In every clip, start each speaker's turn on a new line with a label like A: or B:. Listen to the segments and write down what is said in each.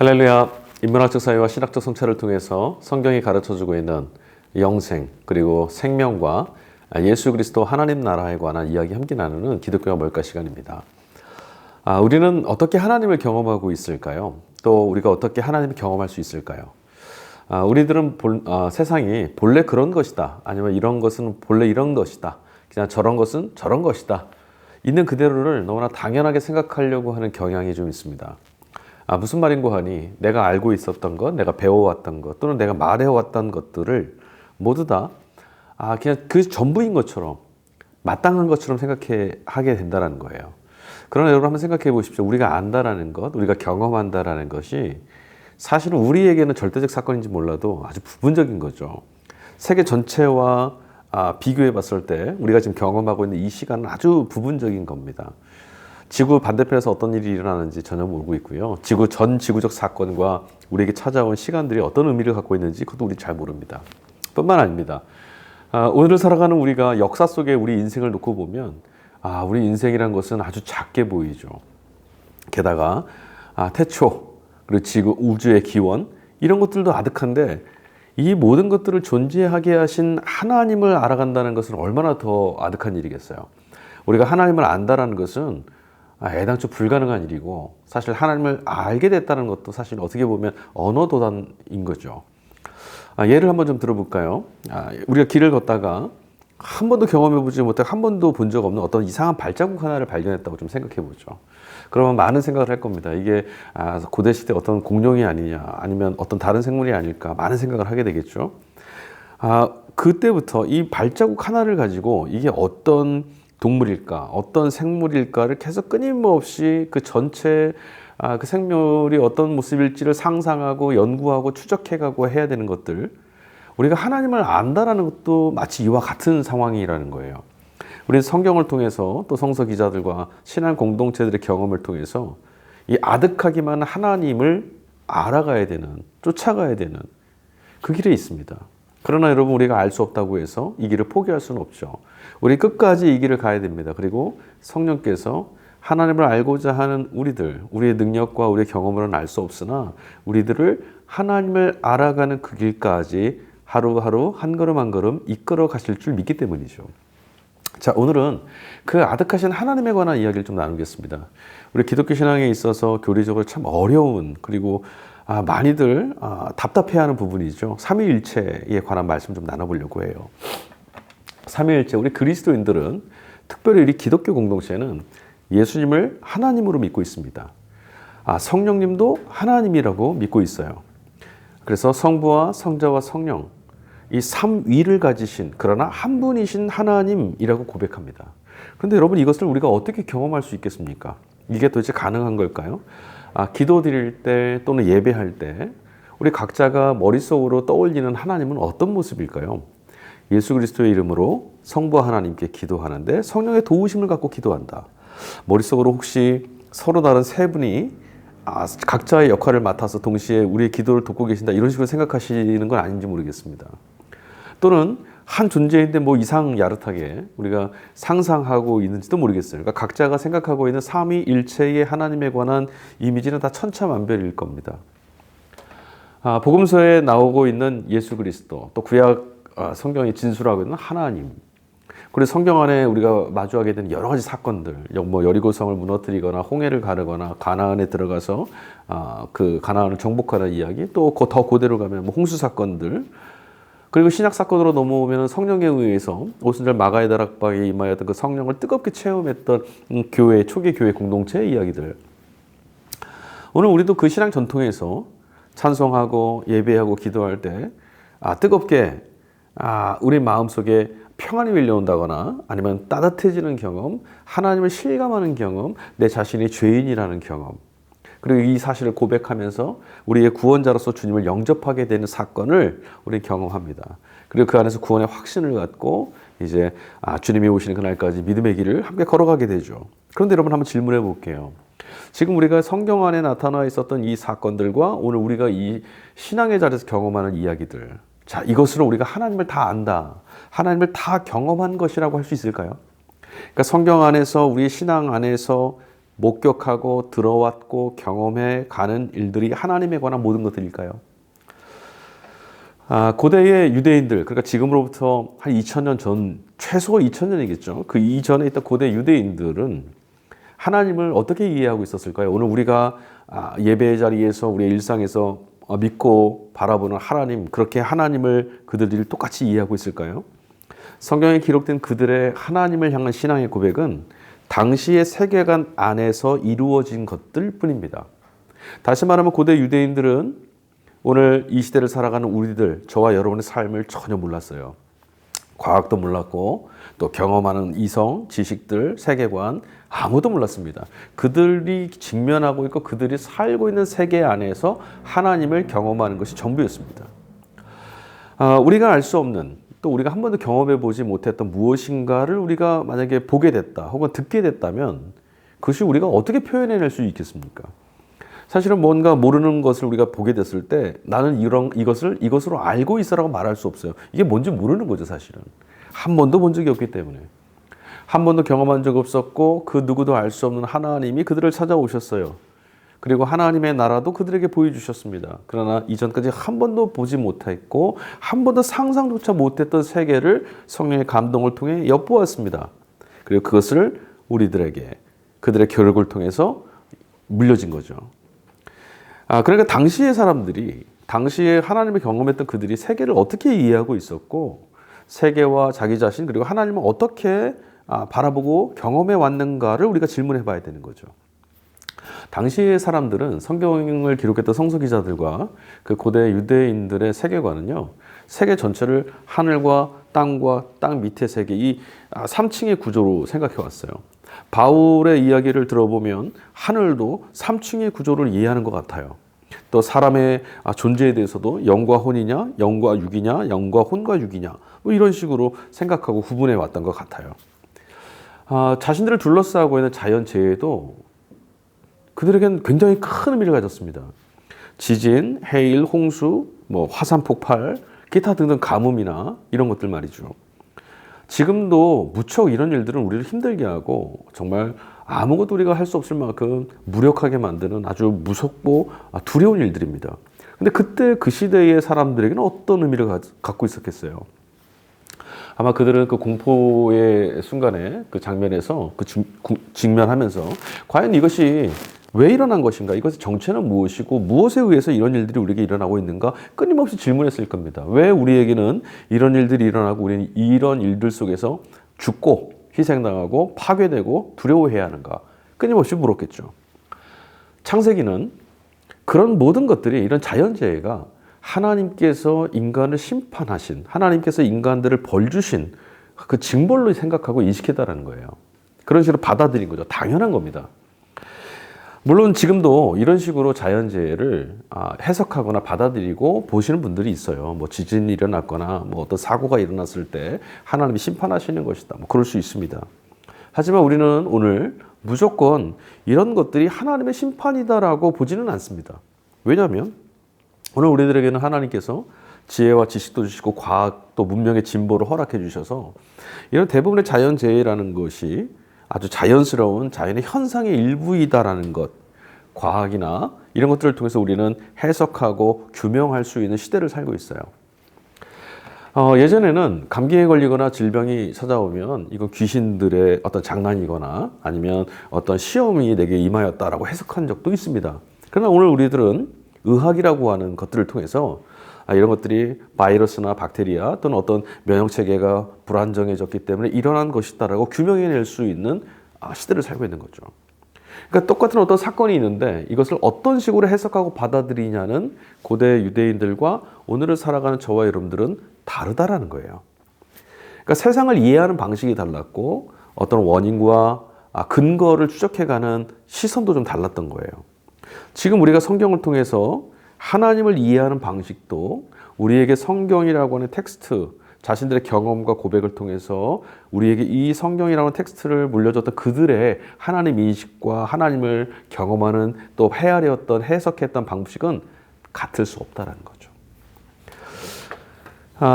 A: 할렐루야. 인문학적 사회와 신학적 성찰을 통해서 성경이 가르쳐주고 있는 영생 그리고 생명과 예수 그리스도 하나님 나라에 관한 이야기 함께 나누는 기독교가 뭘까 시간입니다. 우리는 어떻게 하나님을 경험하고 있을까요? 또 우리가 어떻게 하나님을 경험할 수 있을까요? 우리들은 세상이 본래 그런 것이다, 아니면 이런 것은 본래 이런 것이다, 그냥 저런 것은 저런 것이다, 있는 그대로를 너무나 당연하게 생각하려고 하는 경향이 좀 있습니다. 무슨 말인고 하니 내가 알고 있었던 것, 내가 배워왔던 것, 또는 내가 말해왔던 것들을 모두 다 그냥 그 전부인 것처럼 마땅한 것처럼 하게 된다는 거예요. 그러나 여러분 한번 생각해 보십시오. 우리가 안다라는 것, 우리가 경험한다라는 것이 사실은 우리에게는 절대적 사건인지 몰라도 아주 부분적인 거죠. 세계 전체와 비교해 봤을 때 우리가 지금 경험하고 있는 이 시간은 아주 부분적인 겁니다. 지구 반대편에서 어떤 일이 일어나는지 전혀 모르고 있고요. 전 지구적 사건과 우리에게 찾아온 시간들이 어떤 의미를 갖고 있는지 그것도 우리 잘 모릅니다. 뿐만 아닙니다. 오늘을 살아가는 우리가 역사 속에 우리 인생을 놓고 보면 우리 인생이란 것은 아주 작게 보이죠. 게다가 태초, 그리고 지구, 우주의 기원 이런 것들도 아득한데 이 모든 것들을 존재하게 하신 하나님을 알아간다는 것은 얼마나 더 아득한 일이겠어요. 우리가 하나님을 안다라는 것은 애당초 불가능한 일이고, 사실 하나님을 알게 됐다는 것도 사실 어떻게 보면 언어도단인 거죠. 예를 한번 좀 들어볼까요? 우리가 길을 걷다가 한 번도 경험해보지 못하고 한 번도 본 적 없는 어떤 이상한 발자국 하나를 발견했다고 좀 생각해보죠. 그러면 많은 생각을 할 겁니다. 이게 고대시대 어떤 공룡이 아니냐, 아니면 어떤 다른 생물이 아닐까, 많은 생각을 하게 되겠죠. 그때부터 이 발자국 하나를 가지고 이게 어떤 동물일까, 어떤 생물일까를 계속 끊임없이 그 전체 그 생물이 어떤 모습일지를 상상하고 연구하고 추적해가고 해야 되는 것들, 우리가 하나님을 안다라는 것도 마치 이와 같은 상황이라는 거예요. 우리는 성경을 통해서 또 성서 기자들과 신앙 공동체들의 경험을 통해서 이 아득하기만 하나님을 알아가야 되는, 쫓아가야 되는 그 길에 있습니다. 그러나 여러분, 우리가 알 수 없다고 해서 이 길을 포기할 수는 없죠. 우리 끝까지 이 길을 가야 됩니다. 그리고 성령께서 하나님을 알고자 하는 우리의 능력과 우리의 경험으로는 알 수 없으나 우리들을 하나님을 알아가는 그 길까지 하루하루 한 걸음 한 걸음 이끌어 가실 줄 믿기 때문이죠. 자, 오늘은 그 아득하신 하나님에 관한 이야기를 좀 나누겠습니다. 우리 기독교 신앙에 있어서 교리적으로 참 어려운, 그리고 많이들 답답해하는 부분이죠. 삼위일체에 관한 말씀 좀 나눠보려고 해요. 삼위일체, 우리 그리스도인들은, 특별히 우리 기독교 공동체는 예수님을 하나님으로 믿고 있습니다. 성령님도 하나님이라고 믿고 있어요. 그래서 성부와 성자와 성령, 이 삼위를 가지신, 그러나 한 분이신 하나님이라고 고백합니다. 그런데 여러분, 이것을 우리가 어떻게 경험할 수 있겠습니까? 이게 도대체 가능한 걸까요? 기도 드릴 때 또는 예배할 때 우리 각자가 머릿속으로 떠올리는 하나님은 어떤 모습일까요? 예수 그리스도의 이름으로 성부 하나님께 기도하는데 성령의 도우심을 갖고 기도한다. 머릿속으로 혹시 서로 다른 세 분이 각자의 역할을 맡아서 동시에 우리의 기도를 돕고 계신다, 이런 식으로 생각하시는 건 아닌지 모르겠습니다. 또는 한 존재인데 뭐 이상 야릇하게 우리가 상상하고 있는지도 모르겠어요. 그러니까 각자가 생각하고 있는 삼위일체의 하나님에 관한 이미지는 다 천차만별일 겁니다. 복음서에 나오고 있는 예수 그리스도, 또 구약 성경이 진술하고 있는 하나님, 그리고 성경 안에 우리가 마주하게 되는 여러 가지 사건들, 뭐 여리고성을 무너뜨리거나 홍해를 가르거나 가나안에 들어가서 그 가나안을 정복하는 이야기, 또 더 고대로 가면 뭐 홍수 사건들, 그리고 신약 사건으로 넘어오면 성령에 의해서 오순절 마가의 다락방에 임하였던 그 성령을 뜨겁게 체험했던 초기 교회 공동체의 이야기들. 오늘 우리도 그 신앙 전통에서 찬송하고 예배하고 기도할 때 뜨겁게 우리 마음속에 평안이 밀려온다거나 아니면 따뜻해지는 경험, 하나님을 실감하는 경험, 내 자신이 죄인이라는 경험, 그리고 이 사실을 고백하면서 우리의 구원자로서 주님을 영접하게 되는 사건을 우리 경험합니다. 그리고 그 안에서 구원의 확신을 갖고 이제 주님이 오시는 그날까지 믿음의 길을 함께 걸어가게 되죠. 그런데 여러분, 한번 질문해 볼게요. 지금 우리가 성경 안에 나타나 있었던 이 사건들과 오늘 우리가 이 신앙의 자리에서 경험하는 이야기들, 자, 이것으로 우리가 하나님을 다 안다, 하나님을 다 경험한 것이라고 할 수 있을까요? 그러니까 성경 안에서, 우리의 신앙 안에서 목격하고 들어왔고 경험해 가는 일들이 하나님에 관한 모든 것들일까요? 고대의 유대인들, 그러니까 지금으로부터 한 2000년 전, 최소 2000년이겠죠. 그 이전에 있던 고대 유대인들은 하나님을 어떻게 이해하고 있었을까요? 오늘 우리가 예배의 자리에서 우리의 일상에서 믿고 바라보는 하나님, 그렇게 하나님을 그들이 똑같이 이해하고 있을까요? 성경에 기록된 그들의 하나님을 향한 신앙의 고백은 당시의 세계관 안에서 이루어진 것들 뿐입니다. 다시 말하면 고대 유대인들은 오늘 이 시대를 살아가는 우리들, 저와 여러분의 삶을 전혀 몰랐어요. 과학도 몰랐고 또 경험하는 이성, 지식들, 세계관 아무도 몰랐습니다. 그들이 직면하고 있고 그들이 살고 있는 세계 안에서 하나님을 경험하는 것이 전부였습니다. 우리가 알 수 없는, 또 우리가 한 번도 경험해 보지 못했던 무엇인가를 우리가 만약에 보게 됐다 혹은 듣게 됐다면 그것이 우리가 어떻게 표현해낼 수 있겠습니까? 사실은 뭔가 모르는 것을 우리가 보게 됐을 때 나는 이것으로 알고 있어라고 말할 수 없어요. 이게 뭔지 모르는 거죠, 사실은. 한 번도 본 적이 없기 때문에. 한 번도 경험한 적 없었고 그 누구도 알 수 없는 하나님이 그들을 찾아오셨어요. 그리고 하나님의 나라도 그들에게 보여주셨습니다. 그러나 이전까지 한 번도 보지 못했고 한 번도 상상조차 못했던 세계를 성령의 감동을 통해 엿보았습니다. 그리고 그것을 우리들에게 그들의 교육을 통해서 물려진 거죠. 그러니까 당시의 사람들이, 당시에 하나님을 경험했던 그들이 세계를 어떻게 이해하고 있었고 세계와 자기 자신 그리고 하나님을 어떻게 바라보고 경험해 왔는가를 우리가 질문해 봐야 되는 거죠. 당시의 사람들은 성경을 기록했던 성서 기자들과 그 고대 유대인들의 세계관은요, 세계 전체를 하늘과 땅 밑의 세계, 이 3층의 구조로 생각해 왔어요. 바울의 이야기를 들어보면 하늘도 3층의 구조를 이해하는 것 같아요. 또 사람의 존재에 대해서도 영과 혼이냐, 영과 육이냐, 영과 혼과 육이냐, 뭐 이런 식으로 생각하고 구분해 왔던 것 같아요. 자신들을 둘러싸고 있는 자연재해도 그들에겐 굉장히 큰 의미를 가졌습니다. 지진, 해일, 홍수, 화산 폭발, 기타 등등 가뭄이나 이런 것들 말이죠. 지금도 무척 이런 일들은 우리를 힘들게 하고 정말 아무것도 우리가 할 수 없을 만큼 무력하게 만드는 아주 무섭고 두려운 일들입니다. 근데 그때 그 시대의 사람들에게는 어떤 의미를 갖고 있었겠어요? 아마 그들은 그 공포의 순간에 그 장면에서 직면하면서 과연 이것이 왜 일어난 것인가? 이것의 정체는 무엇이고 무엇에 의해서 이런 일들이 우리에게 일어나고 있는가? 끊임없이 질문했을 겁니다. 왜 우리에게는 이런 일들이 일어나고 우리는 이런 일들 속에서 죽고 희생당하고 파괴되고 두려워해야 하는가? 끊임없이 물었겠죠. 창세기는 그런 모든 것들이, 이런 자연재해가 하나님께서 인간을 심판하신, 하나님께서 인간들을 벌 주신 그 징벌로 생각하고 인식했다라는 거예요. 그런 식으로 받아들인 거죠. 당연한 겁니다. 물론 지금도 이런 식으로 자연재해를 해석하거나 받아들이고 보시는 분들이 있어요. 지진이 일어났거나 어떤 사고가 일어났을 때 하나님이 심판하시는 것이다. 그럴 수 있습니다. 하지만 우리는 오늘 무조건 이런 것들이 하나님의 심판이다라고 보지는 않습니다. 왜냐하면 오늘 우리들에게는 하나님께서 지혜와 지식도 주시고 과학도 문명의 진보를 허락해 주셔서 이런 대부분의 자연재해라는 것이 아주 자연스러운 자연의 현상의 일부이다라는 것, 과학이나 이런 것들을 통해서 우리는 해석하고 규명할 수 있는 시대를 살고 있어요. 예전에는 감기에 걸리거나 질병이 찾아오면 이건 귀신들의 어떤 장난이거나 아니면 어떤 시험이 내게 임하였다라고 해석한 적도 있습니다. 그러나 오늘 우리들은 의학이라고 하는 것들을 통해서 이런 것들이 바이러스나 박테리아 또는 어떤 면역체계가 불안정해졌기 때문에 일어난 것이다라고 규명해낼 수 있는 시대를 살고 있는 거죠. 그러니까 똑같은 어떤 사건이 있는데 이것을 어떤 식으로 해석하고 받아들이냐는 고대 유대인들과 오늘을 살아가는 저와 여러분들은 다르다라는 거예요. 그러니까 세상을 이해하는 방식이 달랐고 어떤 원인과 근거를 추적해가는 시선도 좀 달랐던 거예요. 지금 우리가 성경을 통해서 하나님을 이해하는 방식도 우리에게 성경이라고 하는 텍스트, 자신들의 경험과 고백을 통해서 우리에게 이 성경이라고 하는 텍스트를 물려줬던 그들의 하나님 인식과 하나님을 경험하는 또 헤아렸던 해석했던 방식은 같을 수 없다는 거죠.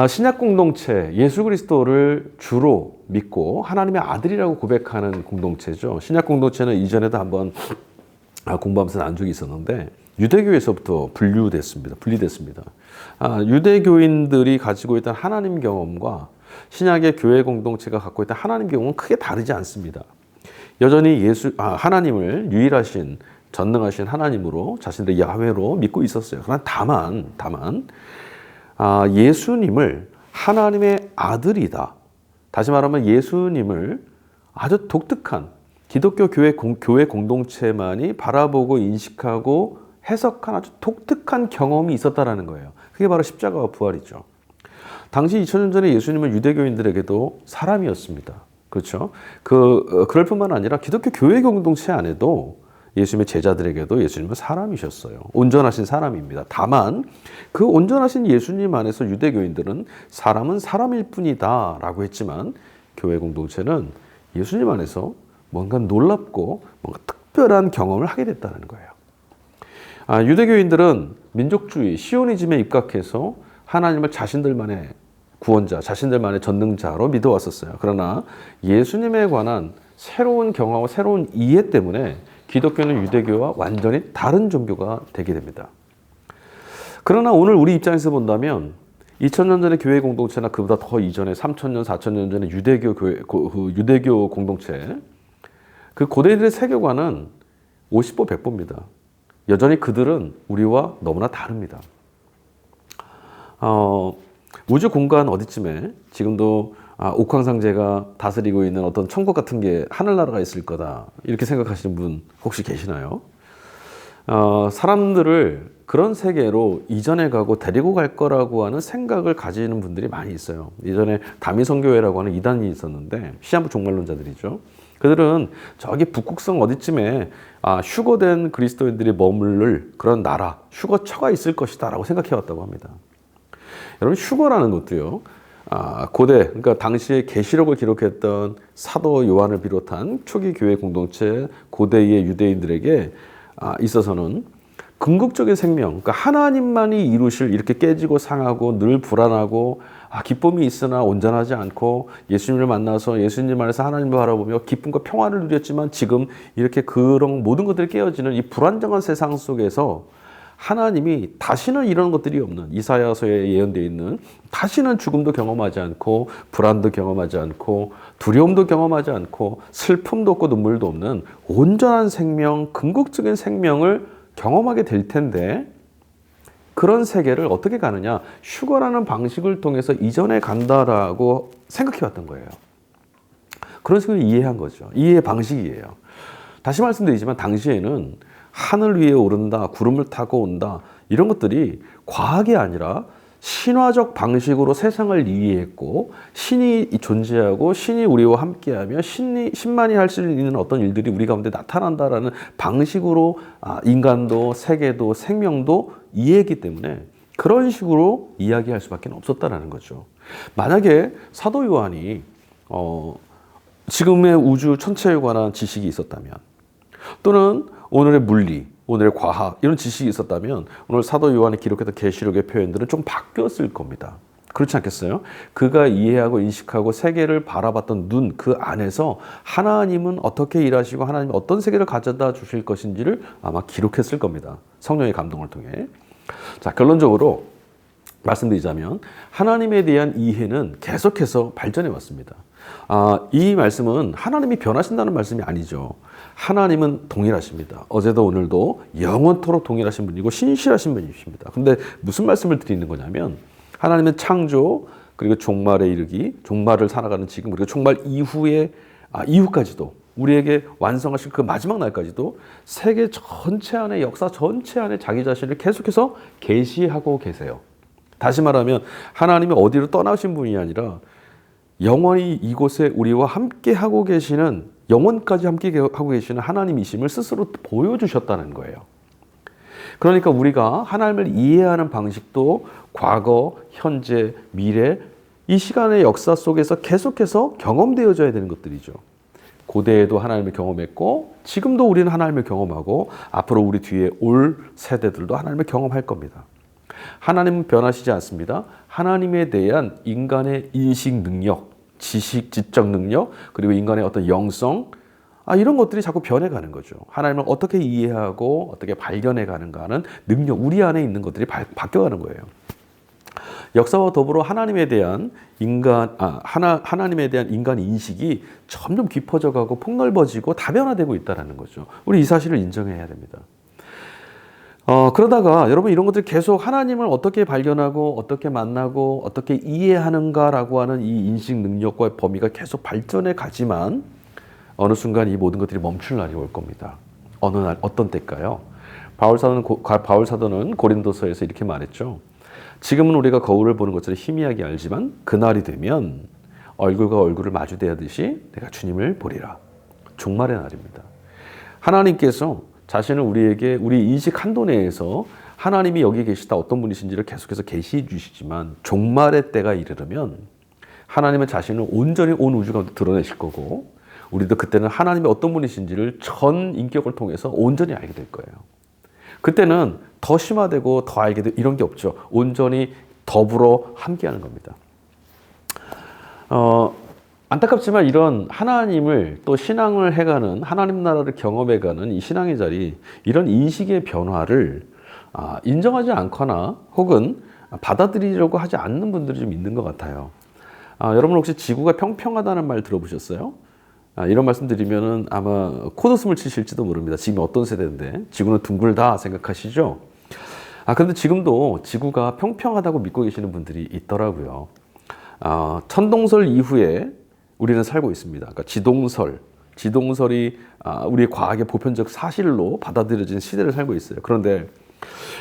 A: 신약 공동체, 예수 그리스도를 주로 믿고 하나님의 아들이라고 고백하는 공동체죠. 신약 공동체는 이전에도 한번 공부하면서 난 적이 있었는데 유대교에서부터 분리됐습니다. 유대교인들이 가지고 있던 하나님 경험과 신약의 교회 공동체가 갖고 있던 하나님 경험은 크게 다르지 않습니다. 여전히 하나님을 유일하신 전능하신 하나님으로 자신들의 야훼로 믿고 있었어요. 그러나 다만 예수님을 하나님의 아들이다. 다시 말하면 예수님을 아주 독특한 기독교 교회 공동체만이 바라보고 인식하고 해석한 아주 독특한 경험이 있었다라는 거예요. 그게 바로 십자가와 부활이죠. 당시 2000년 전에 예수님은 유대교인들에게도 사람이었습니다. 그렇죠? 그럴 뿐만 아니라 기독교 교회 공동체 안에도 예수님의 제자들에게도 예수님은 사람이셨어요. 온전하신 사람입니다. 다만 그 온전하신 예수님 안에서 유대교인들은 사람은 사람일 뿐이다 라고 했지만 교회 공동체는 예수님 안에서 뭔가 놀랍고 뭔가 특별한 경험을 하게 됐다는 거예요. 유대교인들은 민족주의, 시오니즘에 입각해서 하나님을 자신들만의 구원자, 자신들만의 전능자로 믿어왔었어요. 그러나 예수님에 관한 새로운 경험과 새로운 이해 때문에 기독교는 유대교와 완전히 다른 종교가 되게 됩니다. 그러나 오늘 우리 입장에서 본다면 2000년 전의 교회 공동체나 그보다 더 이전에 3000년, 4000년 전의 유대교 공동체, 그 고대인들의 세계관은 50보 100보입니다. 여전히 그들은 우리와 너무나 다릅니다. 우주 공간 어디쯤에 지금도 옥황상제가 다스리고 있는 어떤 천국 같은 게 하늘나라가 있을 거다 이렇게 생각하시는 분 혹시 계시나요? 사람들을 그런 세계로 이전해 가고 데리고 갈 거라고 하는 생각을 가지는 분들이 많이 있어요. 이전에 다미성교회라고 하는 이단이 있었는데 시한부 종말론자들이죠. 그들은 저기 북극성 어디쯤에 휴거된 그리스도인들이 머무를 그런 나라, 휴거처가 있을 것이다 라고 생각해 왔다고 합니다. 여러분 휴거라는 것도요. 고대, 그러니까 당시에 계시록을 기록했던 사도 요한을 비롯한 초기 교회 공동체, 고대의 유대인들에게 있어서는 궁극적인 생명, 그러니까 하나님만이 이루실 이렇게 깨지고 상하고 늘 불안하고 기쁨이 있으나 온전하지 않고 예수님을 만나서 예수님 안에서 하나님을 바라보며 기쁨과 평화를 누렸지만 지금 이렇게 그런 모든 것들이 깨어지는 이 불안정한 세상 속에서 하나님이 다시는 이런 것들이 없는 이사야서에 예언되어 있는 다시는 죽음도 경험하지 않고 불안도 경험하지 않고 두려움도 경험하지 않고 슬픔도 없고 눈물도 없는 온전한 생명, 궁극적인 생명을 경험하게 될 텐데 그런 세계를 어떻게 가느냐? 휴거라는 방식을 통해서 이전에 간다라고 생각해 왔던 거예요. 그런 식으로 이해한 거죠. 이해의 방식이에요. 다시 말씀드리지만 당시에는 하늘 위에 오른다, 구름을 타고 온다 이런 것들이 과학이 아니라 신화적 방식으로 세상을 이해했고 신이 존재하고 신이 우리와 함께하며 신만이 할 수 있는 어떤 일들이 우리 가운데 나타난다라는 방식으로 인간도 세계도 생명도 이해했기 때문에 그런 식으로 이야기할 수밖에 없었다라는 거죠. 만약에 사도 요한이 지금의 우주 천체에 관한 지식이 있었다면 또는 오늘의 물리, 오늘의 과학 이런 지식이 있었다면 오늘 사도 요한이 기록했던 계시록의 표현들은 좀 바뀌었을 겁니다. 그렇지 않겠어요? 그가 이해하고 인식하고 세계를 바라봤던 눈 그 안에서 하나님은 어떻게 일하시고 하나님이 어떤 세계를 가져다 주실 것인지를 아마 기록했을 겁니다. 성령의 감동을 통해. 자, 결론적으로 말씀드리자면 하나님에 대한 이해는 계속해서 발전해 왔습니다. 이 말씀은 하나님이 변하신다는 말씀이 아니죠. 하나님은 동일하십니다. 어제도 오늘도 영원토록 동일하신 분이고 신실하신 분이십니다. 그런데 무슨 말씀을 드리는 거냐면 하나님은 창조 그리고 종말에 이르기, 종말을 살아가는 지금 그리고 종말 이후에 이후까지도 우리에게 완성하실 그 마지막 날까지도 세계 전체 안에 역사 전체 안에 자기 자신을 계속해서 계시하고 계세요. 다시 말하면 하나님이 어디로 떠나신 분이 아니라 영원히 이곳에 우리와 함께 하고 계시는 영원까지 함께 하고 계시는 하나님이심을 스스로 보여주셨다는 거예요. 그러니까 우리가 하나님을 이해하는 방식도 과거, 현재, 미래 이 시간의 역사 속에서 계속해서 경험되어져야 되는 것들이죠. 고대에도 하나님을 경험했고 지금도 우리는 하나님을 경험하고 앞으로 우리 뒤에 올 세대들도 하나님을 경험할 겁니다. 하나님은 변하시지 않습니다. 하나님에 대한 인간의 인식 능력, 지식, 지적 능력, 그리고 인간의 어떤 영성, 이런 것들이 자꾸 변해가는 거죠. 하나님을 어떻게 이해하고 어떻게 발견해가는가 하는 능력, 우리 안에 있는 것들이 바뀌어가는 거예요. 역사와 더불어 하나님에 대한 하나님에 대한 인간 인식이 점점 깊어져가고 폭넓어지고 다변화되고 있다는 거죠. 우리 이 사실을 인정해야 됩니다. 그러다가 여러분 이런 것들 계속 하나님을 어떻게 발견하고 어떻게 만나고 어떻게 이해하는가라고 하는 이 인식 능력과 범위가 계속 발전해 가지만 어느 순간 이 모든 것들이 멈출 날이 올 겁니다. 어느 날 어떤 때일까요? 바울 사도는 고린도서에서 이렇게 말했죠. 지금은 우리가 거울을 보는 것처럼 희미하게 알지만 그날이 되면 얼굴과 얼굴을 마주대하듯이 내가 주님을 보리라. 종말의 날입니다. 하나님께서 자신을 우리에게 우리 인식 한도 내에서 하나님이 여기 계시다 어떤 분이신지를 계속해서 계시해 주시지만 종말의 때가 이르면 하나님은 자신을 온전히 온 우주 가운데 드러내실 거고 우리도 그때는 하나님이 어떤 분이신지를 전 인격을 통해서 온전히 알게 될 거예요. 그때는 더 심화되고 더 알게 되고 이런 게 없죠. 온전히 더불어 함께하는 겁니다. 안타깝지만 이런 하나님을 또 신앙을 해가는 하나님 나라를 경험해가는 이 신앙의 자리 이런 인식의 변화를 인정하지 않거나 혹은 받아들이려고 하지 않는 분들이 좀 있는 것 같아요. 여러분 혹시 지구가 평평하다는 말 들어보셨어요? 이런 말씀 드리면은 아마 코웃음을 치실지도 모릅니다. 지금 어떤 세대인데 지구는 둥글다 생각하시죠? 그런데 지금도 지구가 평평하다고 믿고 계시는 분들이 있더라고요. 천동설 이후에 우리는 살고 있습니다. 그러니까 지동설이 우리의 과학의 보편적 사실로 받아들여진 시대를 살고 있어요. 그런데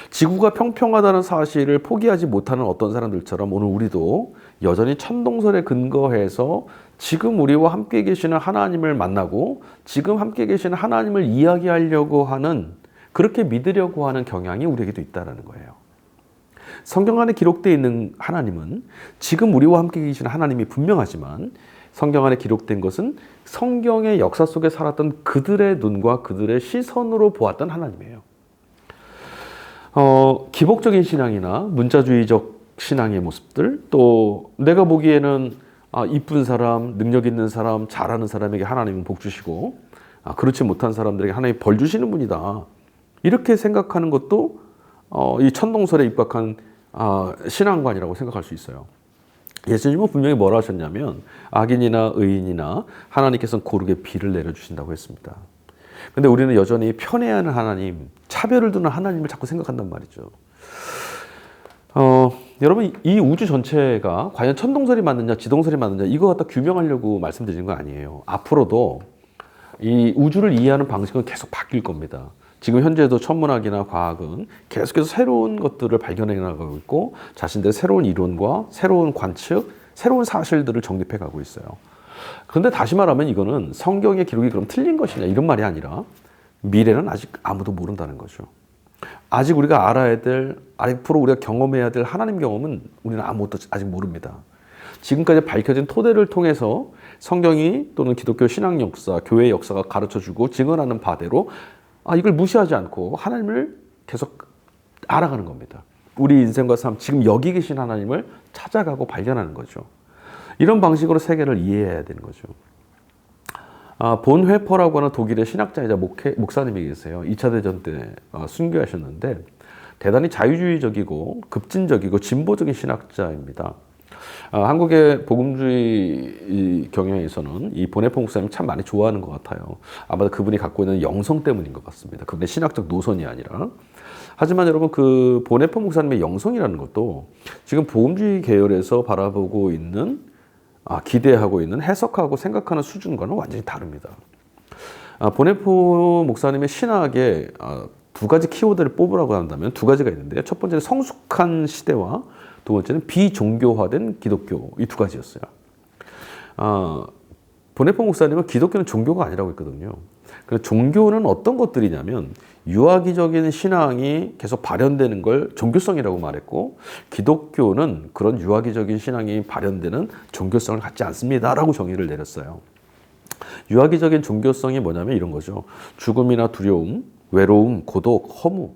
A: 지구가 평평하다는 사실을 포기하지 못하는 어떤 사람들처럼 오늘 우리도 여전히 천동설에 근거해서 지금 우리와 함께 계시는 하나님을 만나고 지금 함께 계시는 하나님을 이야기하려고 하는 그렇게 믿으려고 하는 경향이 우리에게도 있다는 거예요. 성경 안에 기록되어 있는 하나님은 지금 우리와 함께 계시는 하나님이 분명하지만 성경 안에 기록된 것은 성경의 역사 속에 살았던 그들의 눈과 그들의 시선으로 보았던 하나님이에요. 기복적인 신앙이나 문자주의적 신앙의 모습들 또 내가 보기에는 이쁜 사람, 능력 있는 사람, 잘하는 사람에게 하나님은 복 주시고 그렇지 못한 사람들에게 하나님이 벌 주시는 분이다. 이렇게 생각하는 것도 이 천동설에 입각한 신앙관이라고 생각할 수 있어요. 예수님은 분명히 뭐라 하셨냐면 악인이나 의인이나 하나님께서는 고르게 비를 내려주신다고 했습니다. 근데 우리는 여전히 편애하는 하나님, 차별을 두는 하나님을 자꾸 생각한단 말이죠. 여러분 이 우주 전체가 과연 천동설이 맞느냐 지동설이 맞느냐 이거 갖다 규명하려고 말씀드리는 거 아니에요. 앞으로도 이 우주를 이해하는 방식은 계속 바뀔 겁니다. 지금 현재도 천문학이나 과학은 계속해서 새로운 것들을 발견해 나가고 있고 자신들의 새로운 이론과 새로운 관측, 새로운 사실들을 정립해 가고 있어요. 그런데 다시 말하면 이거는 성경의 기록이 그럼 틀린 것이냐 이런 말이 아니라 미래는 아직 아무도 모른다는 거죠. 아직 우리가 알아야 될, 앞으로 우리가 경험해야 될 하나님 경험은 우리는 아무것도 아직 모릅니다. 지금까지 밝혀진 토대를 통해서 성경이 또는 기독교 신앙 역사, 교회 역사가 가르쳐주고 증언하는 바대로 이걸 무시하지 않고 하나님을 계속 알아가는 겁니다. 우리 인생과 삶, 지금 여기 계신 하나님을 찾아가고 발견하는 거죠. 이런 방식으로 세계를 이해해야 되는 거죠. 본 회퍼라고 하는 독일의 신학자이자 목사님이 계세요. 2차 대전 때 순교하셨는데 대단히 자유주의적이고 급진적이고 진보적인 신학자입니다. 한국의 복음주의 경향에서는 이 본회퍼 목사님 참 많이 좋아하는 것 같아요. 아마도 그분이 갖고 있는 영성 때문인 것 같습니다. 그분의 신학적 노선이 아니라. 하지만 여러분 그 본회퍼 목사님의 영성이라는 것도 지금 복음주의 계열에서 바라보고 있는 기대하고 있는 해석하고 생각하는 수준과는 완전히 다릅니다. 본회퍼 목사님의 신학에 두 가지 키워드를 뽑으라고 한다면 두 가지가 있는데요. 첫 번째는 성숙한 시대와 두 번째는 비종교화된 기독교 이 두 가지였어요. 본회퍼 목사님은 기독교는 종교가 아니라고 했거든요. 그래서 종교는 어떤 것들이냐면 유아기적인 신앙이 계속 발현되는 걸 종교성이라고 말했고 기독교는 그런 유아기적인 신앙이 발현되는 종교성을 갖지 않습니다라고 정의를 내렸어요. 유아기적인 종교성이 뭐냐면 이런 거죠. 죽음이나 두려움, 외로움, 고독, 허무.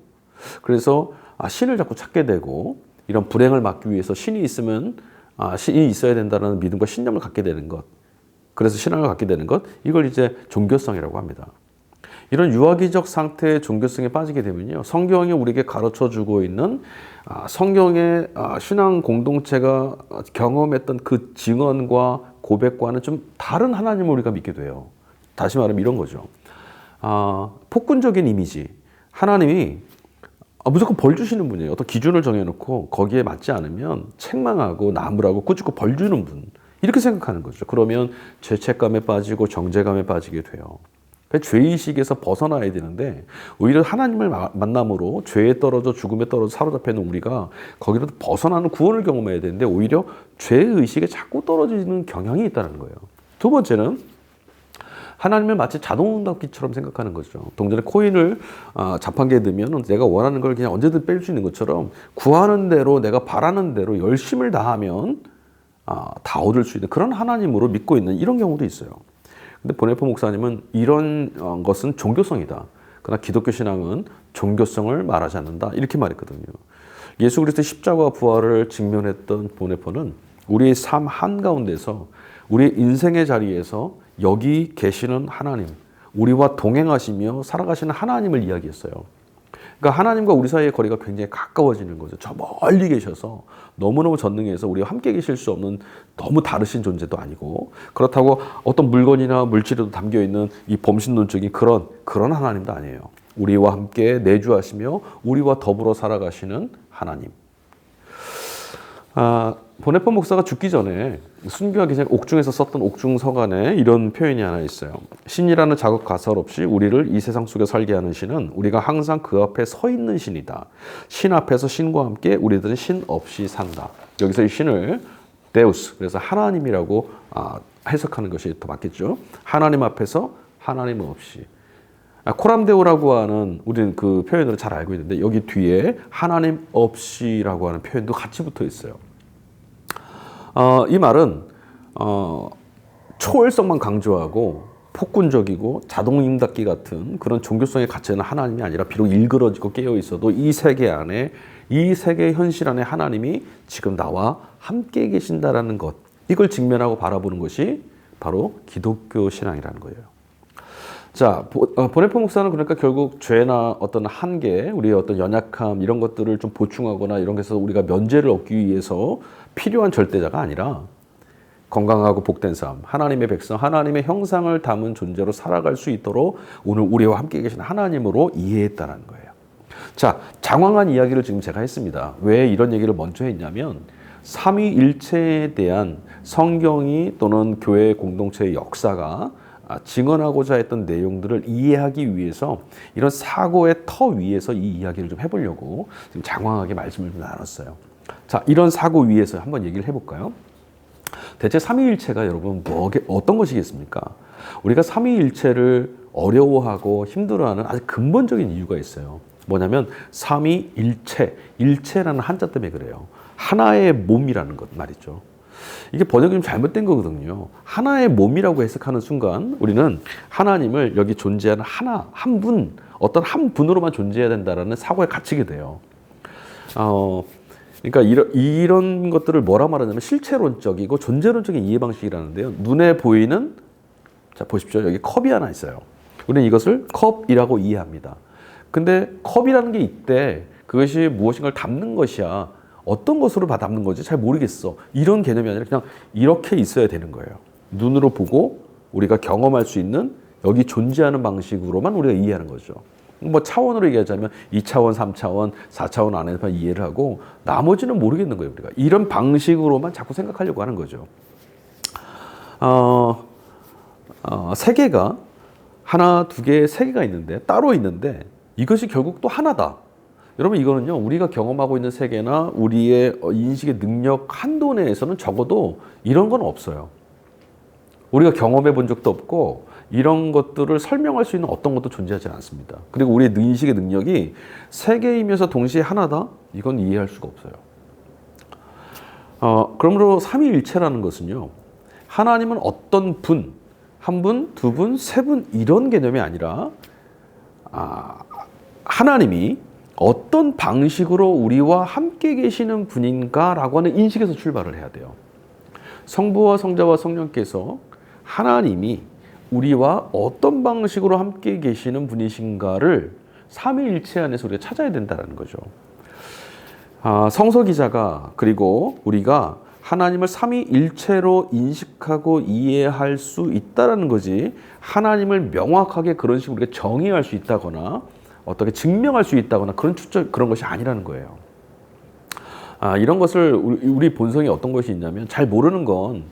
A: 그래서 신을 자꾸 찾게 되고 이런 불행을 막기 위해서 신이 있으면 신이 있어야 된다는 믿음과 신념을 갖게 되는 것. 그래서 신앙을 갖게 되는 것. 이걸 이제 종교성이라고 합니다. 이런 유아기적 상태의 종교성에 빠지게 되면요. 성경이 우리에게 가르쳐 주고 있는 성경의 신앙 공동체가 경험했던 그 증언과 고백과는 좀 다른 하나님을 우리가 믿게 돼요. 다시 말하면 이런 거죠. 폭군적인 이미지. 하나님이 무조건 벌 주시는 분이에요. 어떤 기준을 정해놓고 거기에 맞지 않으면 책망하고 나무라고 꾸짖고 벌 주는 분. 이렇게 생각하는 거죠. 그러면 죄책감에 빠지고 정죄감에 빠지게 돼요. 죄의식에서 벗어나야 되는데 오히려 하나님을 만남으로 죄에 떨어져 죽음에 떨어져 사로잡혀 있는 우리가 거기로 벗어나는 구원을 경험해야 되는데 오히려 죄의식에 자꾸 떨어지는 경향이 있다는 거예요. 두 번째는 하나님을 마치 자동응답기처럼 생각하는 거죠. 동전에 코인을 자판기에 넣으면 내가 원하는 걸 그냥 언제든 뺄 수 있는 것처럼 구하는 대로 내가 바라는 대로 열심을 다하면 다 얻을 수 있는 그런 하나님으로 믿고 있는 이런 경우도 있어요. 근데 보네포 목사님은 이런 것은 종교성이다. 그러나 기독교 신앙은 종교성을 말하지 않는다. 이렇게 말했거든요. 예수 그리스도의 십자가 부활을 직면했던 보네포는 우리의 삶 한가운데서 우리의 인생의 자리에서 여기 계시는 하나님, 우리와 동행하시며 살아가시는 하나님을 이야기했어요. 그러니까 하나님과 우리 사이의 거리가 굉장히 가까워지는 거죠. 저 멀리 계셔서 너무너무 전능해서 우리와 함께 계실 수 없는 너무 다르신 존재도 아니고 그렇다고 어떤 물건이나 물질에도 담겨있는 이 범신론적인 그런 하나님도 아니에요. 우리와 함께 내주하시며 우리와 더불어 살아가시는 하나님. 보네포 목사가 죽기 전에 순교하기 전에 옥중에서 썼던 옥중 서간에 이런 표현이 하나 있어요. 신이라는 자극 가설 없이 우리를 이 세상 속에 살게 하는 신은 우리가 항상 그 앞에 서 있는 신이다. 신 앞에서 신과 함께 우리들은 신 없이 산다. 여기서 이 신을 데우스, 그래서 하나님이라고 해석하는 것이 더 맞겠죠. 하나님 앞에서 하나님 없이. 코람데오라고 하는 우리는 그 표현으로 잘 알고 있는데 여기 뒤에 하나님 없이라고 하는 표현도 같이 붙어 있어요. 이 말은 초월성만 강조하고 폭군적이고 자동응답기 같은 그런 종교성에 갇혀있는 하나님이 아니라 비록 일그러지고 깨어 있어도 이 세계 안에 이 세계 현실 안에 하나님이 지금 나와 함께 계신다라는 것, 이걸 직면하고 바라보는 것이 바로 기독교 신앙이라는 거예요. 자, 보네포 목사는 그러니까 결국 죄나 어떤 한계, 우리의 어떤 연약함 이런 것들을 좀 보충하거나 이런 것에서 우리가 면죄를 얻기 위해서 필요한 절대자가 아니라 건강하고 복된 삶, 하나님의 백성, 하나님의 형상을 담은 존재로 살아갈 수 있도록 오늘 우리와 함께 계신 하나님으로 이해했다는 거예요. 자, 장황한 이야기를 지금 제가 했습니다. 왜 이런 얘기를 먼저 했냐면 삼위일체에 대한 성경이 또는 교회 공동체의 역사가 증언하고자 했던 내용들을 이해하기 위해서 이런 사고의 터 위에서 이 이야기를 좀 해보려고 지금 장황하게 말씀을 좀 나눴어요. 자, 이런 사고 위에서 한번 얘기를 해볼까요? 대체 삼위일체가 여러분 어떤 것이겠습니까? 우리가 삼위일체를 어려워하고 힘들어하는 아주 근본적인 이유가 있어요. 뭐냐면 삼위일체, 일체라는 한자 때문에 그래요. 하나의 몸이라는 것 말이죠. 이게 번역이 좀 잘못된 거거든요. 하나의 몸이라고 해석하는 순간 우리는 하나님을 여기 존재하는 한 분, 어떤 한 분으로만 존재해야 된다라는 사고에 갇히게 돼요. 그러니까 이런 것들을 뭐라 말하냐면 실체론적이고 존재론적인 이해 방식이라는데요. 눈에 보이는, 자 보십시오. 여기 컵이 하나 있어요. 우리는 이것을 컵이라고 이해합니다. 근데 컵이라는 게 있대. 그것이 무엇인가를 담는 것이야. 어떤 것으로 담는 건지 잘 모르겠어. 이런 개념이 아니라 그냥 이렇게 있어야 되는 거예요. 눈으로 보고 우리가 경험할 수 있는 여기 존재하는 방식으로만 우리가 이해하는 거죠. 뭐 차원으로 얘기하자면 2차원, 3차원, 4차원 안에서만 이해를 하고 나머지는 모르겠는 거예요. 우리가 이런 방식으로만 자꾸 생각하려고 하는 거죠. 세계가 하나, 두 개, 세 개가 있는데 따로 있는데 이것이 결국 또 하나다. 여러분 이거는요, 우리가 경험하고 있는 세계나 우리의 인식의 능력 한도 내에서는 적어도 이런 건 없어요. 우리가 경험해 본 적도 없고 이런 것들을 설명할 수 있는 어떤 것도 존재하지 않습니다. 그리고 우리의 인식의 능력이 세계이면서 동시에 하나다? 이건 이해할 수가 없어요. 그러므로 삼위일체라는 것은요, 하나님은 어떤 분, 한 분, 두 분, 세 분 이런 개념이 아니라 하나님이 어떤 방식으로 우리와 함께 계시는 분인가라고 하는 인식에서 출발을 해야 돼요. 성부와 성자와 성령께서 하나님이 우리와 어떤 방식으로 함께 계시는 분이신가를 삼위일체 안에서 우리가 찾아야 된다는 거죠. 성서 기자가 그리고 우리가 하나님을 삼위일체로 인식하고 이해할 수 있다는 거지, 하나님을 명확하게 그런 식으로 우리가 정의할 수 있다거나 어떻게 증명할 수 있다거나 그런 것이 아니라는 거예요. 이런 것을 우리 본성이 어떤 것이 있냐면, 잘 모르는 건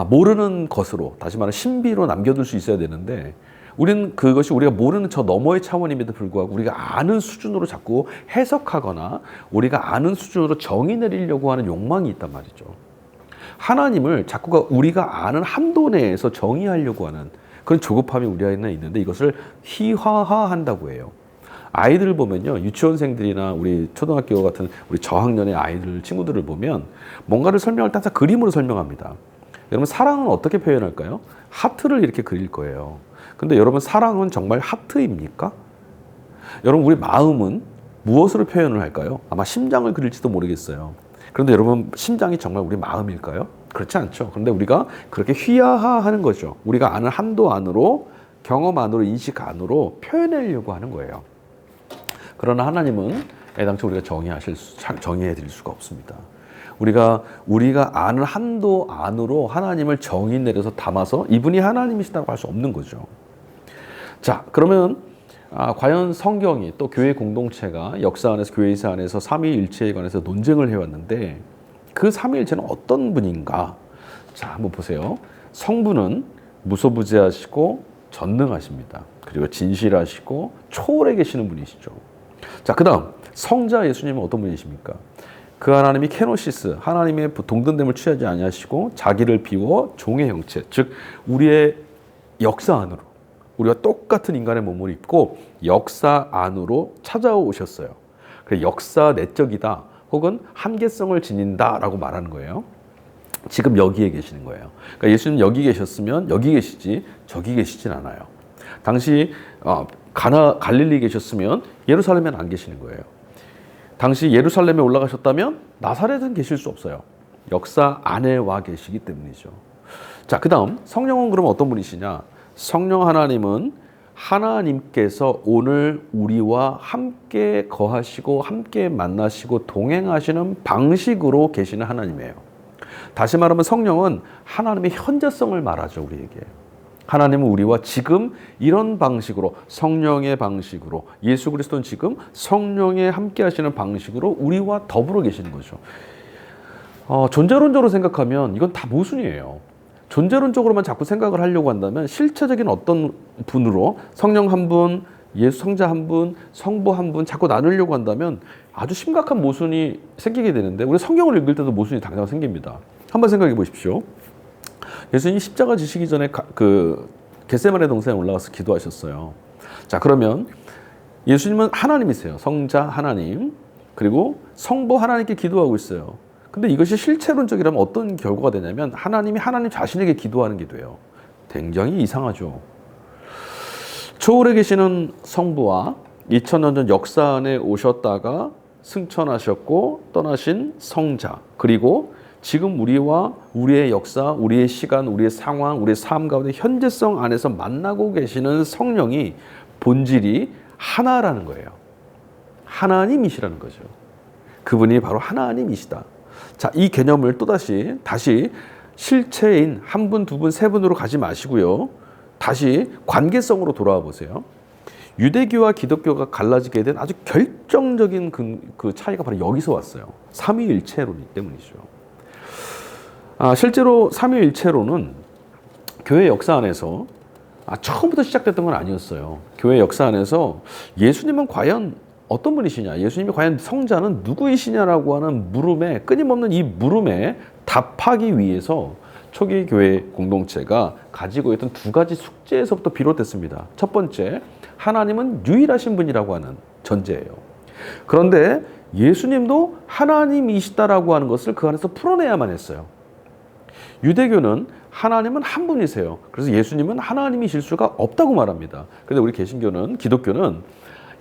A: 모르는 것으로, 다시 말하면 신비로 남겨둘 수 있어야 되는데, 우리는 그것이 우리가 모르는 저 너머의 차원임에도 불구하고 우리가 아는 수준으로 자꾸 해석하거나 우리가 아는 수준으로 정의 내리려고 하는 욕망이 있단 말이죠. 하나님을 자꾸가 우리가 아는 한도 내에서 정의하려고 하는 그런 조급함이 우리 안에 있는데, 이것을 희화화한다고 해요. 아이들을 보면요, 유치원생들이나 우리 초등학교 같은 우리 저학년의 아이들, 친구들을 보면 뭔가를 설명할 때 항상 그림으로 설명합니다. 여러분, 사랑은 어떻게 표현할까요? 하트를 이렇게 그릴 거예요. 근데 여러분, 사랑은 정말 하트입니까? 여러분, 우리 마음은 무엇으로 표현을 할까요? 아마 심장을 그릴지도 모르겠어요. 그런데 여러분, 심장이 정말 우리 마음일까요? 그렇지 않죠. 그런데 우리가 그렇게 휘하하는 거죠. 우리가 아는 한도 안으로, 경험 안으로, 인식 안으로 표현하려고 하는 거예요. 그러나 하나님은 애당초 우리가 정의해 드릴 수가 없습니다. 우리가 아는 한도 안으로 하나님을 정의 내려서 담아서 이분이 하나님이시다고 할 수 없는 거죠. 자, 그러면 과연 성경이, 또 교회 공동체가 역사 안에서, 교회사 안에서 삼위일체에 관해서 논쟁을 해왔는데, 그 삼위일체는 어떤 분인가? 자, 한번 보세요. 성부는 무소부재하시고 전능하십니다. 그리고 진실하시고 초월해 계시는 분이시죠. 자, 그 다음 성자 예수님은 어떤 분이십니까? 그 하나님이 케노시스, 하나님의 동등됨을 취하지 아니하시고 자기를 비워 종의 형체, 즉 우리의 역사 안으로, 우리가 똑같은 인간의 몸을 입고 역사 안으로 찾아오셨어요. 그래서 역사 내적이다, 혹은 한계성을 지닌다라고 말하는 거예요. 지금 여기에 계시는 거예요. 그러니까 예수님 여기 계셨으면 여기 계시지 저기 계시진 않아요. 당시 갈릴리 계셨으면 예루살렘에는 안 계시는 거예요. 당시 예루살렘에 올라가셨다면 나사렛은 계실 수 없어요. 역사 안에 와 계시기 때문이죠. 자, 그 다음 성령은 그럼 어떤 분이시냐? 성령 하나님은 하나님께서 오늘 우리와 함께 거하시고 함께 만나시고 동행하시는 방식으로 계시는 하나님이에요. 다시 말하면 성령은 하나님의 현재성을 말하죠, 우리에게. 하나님은 우리와 지금 이런 방식으로, 성령의 방식으로, 예수 그리스도는 지금 성령에 함께 하시는 방식으로 우리와 더불어 계시는 거죠. 존재론적으로 생각하면 이건 다 모순이에요. 존재론적으로만 자꾸 생각을 하려고 한다면 실체적인 어떤 분으로 성령 한 분, 예수 성자 한 분, 성부 한 분 자꾸 나누려고 한다면 아주 심각한 모순이 생기게 되는데, 우리 성경을 읽을 때도 모순이 당장 생깁니다. 한번 생각해 보십시오. 예수님이 십자가 지시기 전에 겟세마네 동산에 올라가서 기도하셨어요. 자, 그러면 예수님은 하나님이세요. 성자 하나님, 그리고 성부 하나님께 기도하고 있어요. 근데 이것이 실체론적이라면 어떤 결과가 되냐면 하나님이 하나님 자신에게 기도하는 게 돼요. 굉장히 이상하죠. 초월에 계시는 성부와 2000년 전 역사 안에 오셨다가 승천하셨고 떠나신 성자, 그리고 지금 우리와 우리의 역사, 우리의 시간, 우리의 상황, 우리의 삶 가운데 현재성 안에서 만나고 계시는 성령이 본질이 하나라는 거예요. 하나님이시라는 거죠. 그분이 바로 하나님이시다. 자, 이 개념을 다시 실체인 한 분, 두 분, 세 분으로 가지 마시고요. 다시 관계성으로 돌아와 보세요. 유대교와 기독교가 갈라지게 된 아주 결정적인 그 차이가 바로 여기서 왔어요. 삼위일체론이기 때문이죠. 실제로 삼위일체론은 교회 역사 안에서 처음부터 시작됐던 건 아니었어요. 교회 역사 안에서 예수님은 과연 어떤 분이시냐, 예수님이 과연 성자는 누구이시냐라고 하는 물음에, 끊임없는 이 물음에 답하기 위해서 초기 교회 공동체가 가지고 있던 두 가지 숙제에서부터 비롯됐습니다. 첫 번째, 하나님은 유일하신 분이라고 하는 전제예요. 그런데 예수님도 하나님이시다라고 하는 것을 그 안에서 풀어내야만 했어요. 유대교는 하나님은 한 분이세요. 그래서 예수님은 하나님이실 수가 없다고 말합니다. 그런데 우리 개신교는, 기독교는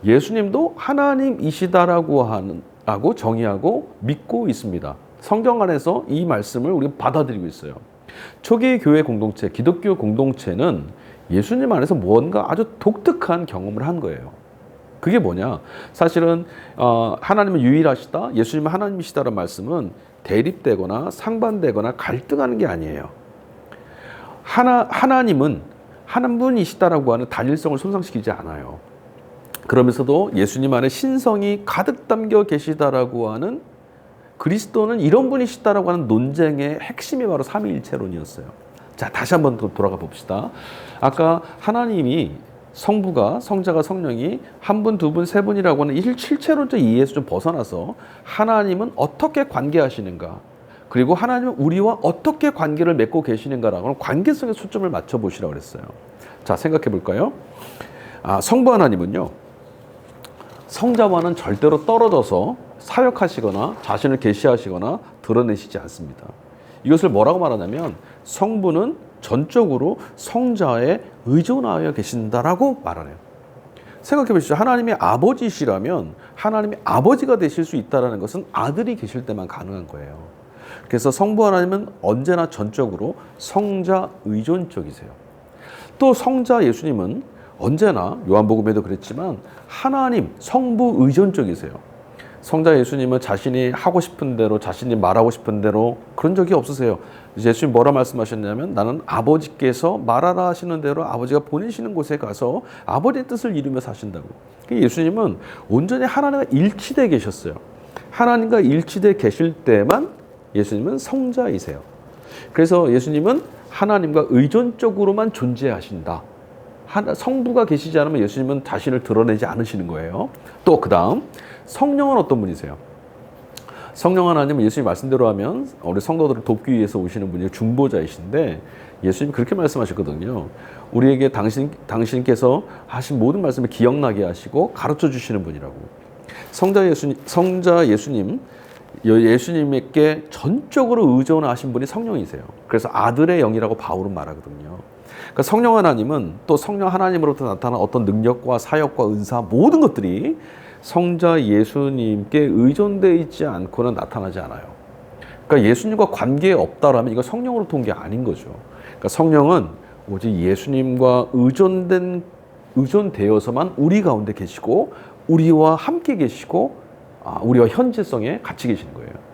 A: 예수님도 하나님이시다라고 하고 정의하고 믿고 있습니다. 성경 안에서 이 말씀을 우리가 받아들이고 있어요. 초기 교회 공동체, 기독교 공동체는 예수님 안에서 뭔가 아주 독특한 경험을 한 거예요. 그게 뭐냐? 사실은 하나님은 유일하시다, 예수님은 하나님이시다라는 말씀은 대립되거나 상반되거나 갈등하는 게 아니에요. 하나님은 한 분이시다라고 하는 단일성을 손상시키지 않아요. 그러면서도 예수님 안에 신성이 가득 담겨 계시다라고 하는, 그리스도는 이런 분이시다라고 하는 논쟁의 핵심이 바로 삼위일체론이었어요. 자, 다시 한번 돌아가 봅시다. 아까 하나님이, 성부가, 성자가, 성령이 한 분, 두 분, 세 분이라고 하는 실체론적 이해에서 좀 벗어나서 하나님은 어떻게 관계하시는가, 그리고 하나님은 우리와 어떻게 관계를 맺고 계시는가라고 하는 관계성에 초점을 맞춰보시라고 그랬어요. 자, 생각해 볼까요? 성부 하나님은요, 성자와는 절대로 떨어져서 사역하시거나 자신을 계시하시거나 드러내시지 않습니다. 이것을 뭐라고 말하냐면 성부는 전적으로 성자에 의존하여 계신다라고 말하네요. 생각해 보시죠. 하나님이 아버지시라면 하나님이 아버지가 되실 수 있다는 것은 아들이 계실 때만 가능한 거예요. 그래서 성부 하나님은 언제나 전적으로 성자 의존적이세요. 또 성자 예수님은 언제나 요한복음에도 그랬지만 하나님 성부 의존적이세요. 성자 예수님은 자신이 하고 싶은 대로, 자신이 말하고 싶은 대로 그런 적이 없으세요. 예수님 뭐라 말씀하셨냐면 나는 아버지께서 말하라 하시는 대로 아버지가 보내시는 곳에 가서 아버지의 뜻을 이루며 사신다고. 예수님은 온전히 하나님과 일치되어 계셨어요. 하나님과 일치되어 계실 때만 예수님은 성자이세요. 그래서 예수님은 하나님과 의존적으로만 존재하신다. 성부가 계시지 않으면 예수님은 자신을 드러내지 않으시는 거예요. 또 그 다음 성령은 어떤 분이세요? 성령 하나님은 예수님 말씀대로 하면 우리 성도들을 돕기 위해서 오시는 분이 중보자이신데 예수님이 그렇게 말씀하셨거든요. 우리에게 당신께서 하신 모든 말씀을 기억나게 하시고 가르쳐 주시는 분이라고. 성자 예수님, 예수님에게 전적으로 의존하신 분이 성령이세요. 그래서 아들의 영이라고 바울은 말하거든요. 그러니까 성령 하나님은 또 성령 하나님으로부터 나타난 어떤 능력과 사역과 은사 모든 것들이 성자 예수님께 의존되어 있지 않고는 나타나지 않아요. 그러니까 예수님과 관계에 없다라면 이거 성령으로부터 온 게 아닌 거죠. 그러니까 성령은 오직 예수님과 의존되어서만 우리 가운데 계시고 우리와 함께 계시고 우리와 현재성에 같이 계시는 거예요.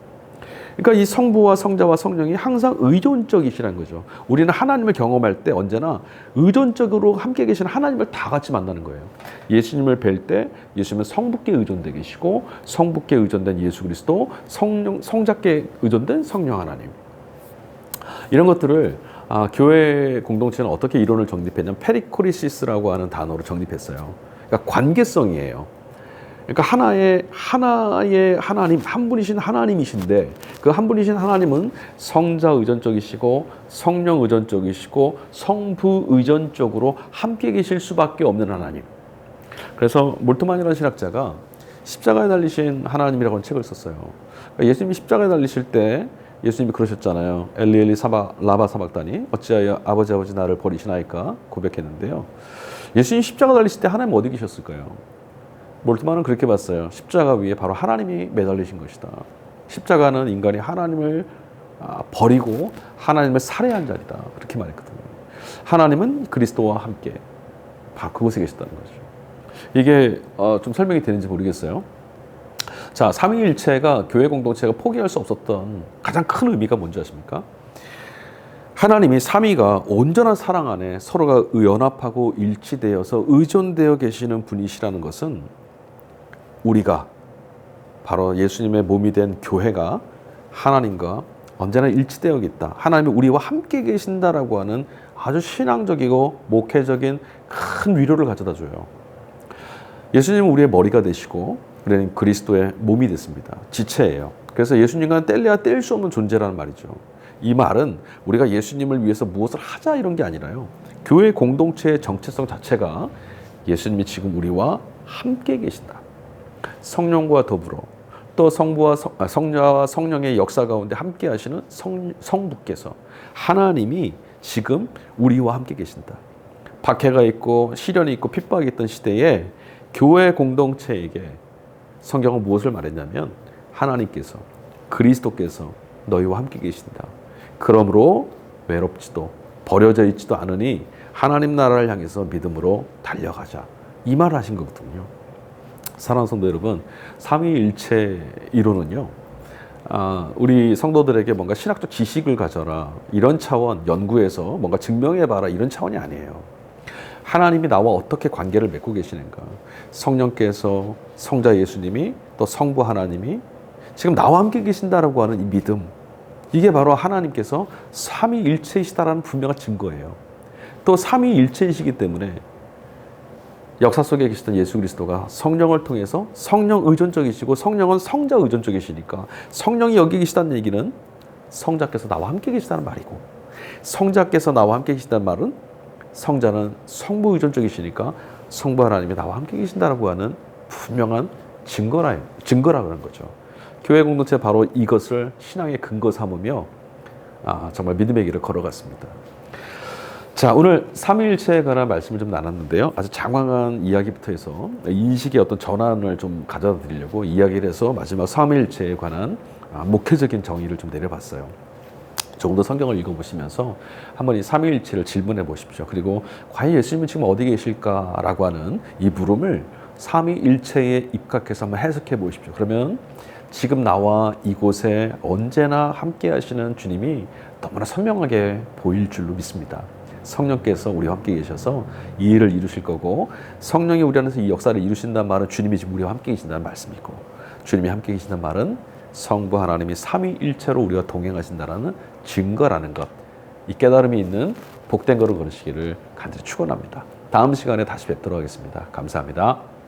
A: 그러니까 이 성부와 성자와 성령이 항상 의존적이시라는 거죠. 우리는 하나님을 경험할 때 언제나 의존적으로 함께 계시는 하나님을 다 같이 만나는 거예요. 예수님을 뵐 때 예수님은 성부께 의존되어 계시고 성부께 의존된 예수 그리스도, 성자께 의존된 성령 하나님. 이런 것들을 교회 공동체는 어떻게 이론을 정립했냐면 페리코리시스라고 하는 단어로 정립했어요. 그러니까 관계성이에요. 그러니까 하나의 하나님, 한 분이신 하나님이신데 그 한 분이신 하나님은 성자 의존적이시고 성령 의존적이시고 성부 의존적으로 함께 계실 수밖에 없는 하나님. 그래서 몰트만이라는 신학자가 십자가에 달리신 하나님이라고 하는 책을 썼어요. 그러니까 예수님이 십자가에 달리실 때 예수님이 그러셨잖아요. 엘리 엘리 라마 사박다니 어찌하여 아버지 나를 버리시나이까 고백했는데요. 예수님이 십자가 달리실 때 하나님 어디 계셨을까요? 몰트만은 그렇게 봤어요. 십자가 위에 바로 하나님이 매달리신 것이다. 십자가는 인간이 하나님을 버리고 하나님을 살해한 자리다. 그렇게 말했거든요. 하나님은 그리스도와 함께 바로 그곳에 계셨다는 거죠. 이게 좀 설명이 되는지 모르겠어요. 자, 삼위일체가 교회 공동체가 포기할 수 없었던 가장 큰 의미가 뭔지 아십니까? 하나님이 삼위가 온전한 사랑 안에 서로가 연합하고 일치되어서 의존되어 계시는 분이시라는 것은 우리가 바로 예수님의 몸이 된 교회가 하나님과 언제나 일치되어 있다. 하나님이 우리와 함께 계신다라고 하는 아주 신앙적이고 목회적인 큰 위로를 가져다 줘요. 예수님은 우리의 머리가 되시고 우리는 그리스도의 몸이 됐습니다. 지체예요. 그래서 예수님과는 뗄래야 뗄 수 없는 존재라는 말이죠. 이 말은 우리가 예수님을 위해서 무엇을 하자 이런 게 아니라요. 교회 공동체의 정체성 자체가 예수님이 지금 우리와 함께 계신다. 성령과 더불어 또 성자와 성령의 역사 가운데 함께 하시는 성부께서 하나님이 지금 우리와 함께 계신다. 박해가 있고 시련이 있고 핍박이 있던 시대에 교회 공동체에게 성경은 무엇을 말했냐면 하나님께서 그리스도께서 너희와 함께 계신다. 그러므로 외롭지도 버려져 있지도 않으니 하나님 나라를 향해서 믿음으로 달려가자. 이 말을 하신 거거든요. 사랑하는 성도 여러분, 삼위일체 이론은요, 우리 성도들에게 뭔가 신학적 지식을 가져라 이런 차원, 연구해서 뭔가 증명해봐라 이런 차원이 아니에요. 하나님이 나와 어떻게 관계를 맺고 계시는가, 성령께서, 성자 예수님이, 또 성부 하나님이 지금 나와 함께 계신다라고 하는 이 믿음, 이게 바로 하나님께서 삼위일체이시다라는 분명한 증거예요. 또 삼위일체이시기 때문에 역사 속에 계시던 예수 그리스도가 성령을 통해서 성령 의존적이시고 성령은 성자 의존적이시니까 성령이 여기 계시다는 얘기는 성자께서 나와 함께 계시다는 말이고, 성자께서 나와 함께 계시다는 말은 성자는 성부 의존적이시니까 성부 하나님이 나와 함께 계신다라고 하는 분명한 증거라 그런 거죠. 교회 공동체 바로 이것을 신앙의 근거 삼으며 정말 믿음의 길을 걸어갔습니다. 자, 오늘 삼위일체에 관한 말씀을 좀 나눴는데요. 아주 장황한 이야기부터 해서 인식의 어떤 전환을 좀 가져다 드리려고 이야기를 해서 마지막 삼위일체에 관한 목회적인 정의를 좀 내려봤어요. 조금 더 성경을 읽어보시면서 한번 이 삼위일체를 질문해 보십시오. 그리고 과연 예수님은 지금 어디 계실까라고 하는 이 물음을 삼위일체에 입각해서 한번 해석해 보십시오. 그러면 지금 나와 이곳에 언제나 함께 하시는 주님이 너무나 선명하게 보일 줄로 믿습니다. 성령께서 우리와 함께 계셔서 이 일을 이루실 거고, 성령이 우리 안에서 이 역사를 이루신다는 말은 주님이 지금 우리와 함께 계신다는 말씀이고, 주님이 함께 계신다는 말은 성부 하나님이 삼위일체로 우리와 동행하신다는 증거라는 것, 이 깨달음이 있는 복된 걸음 걸으시기를 간절히 축원합니다. 다음 시간에 다시 뵙도록 하겠습니다. 감사합니다.